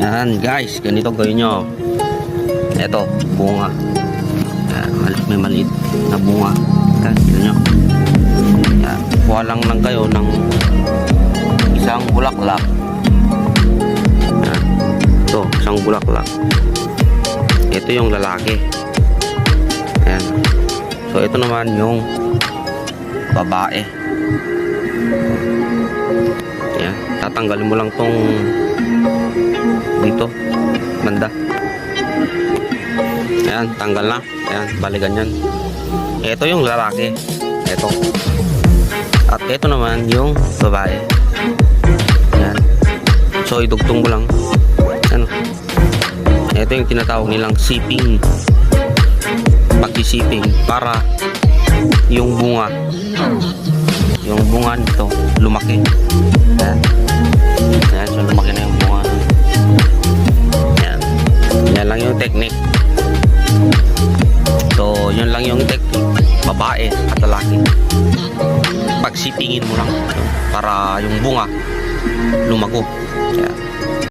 Yan guys, ganito gawin nyo. Eto, bunga. Yan, may maliit na bunga. Yan, tignan nyo. Yan, kuha lang kayo ng isang bulaklak. Yan, ito, isang bulaklak. Ito yung lalaki. Yan. So ito naman yung babae. Yan, tatanggalin mo lang tong dito banda. Yan, tanggal na. Yan, balikan yan. Ito yung lalaki. Ito. At ito naman yung babae. Yan. So idugtong mo lang. Ano? Ito yung tinatawag nilang siping. Pag-siping para yung bunga nito lumaki. Yan. Yan, so lumaki na yung bunga. Yan. Yan lang yung technique. So yun lang yung technique, babae at lalaki. Pagsipingin mo lang para yung bunga lumago. Yan.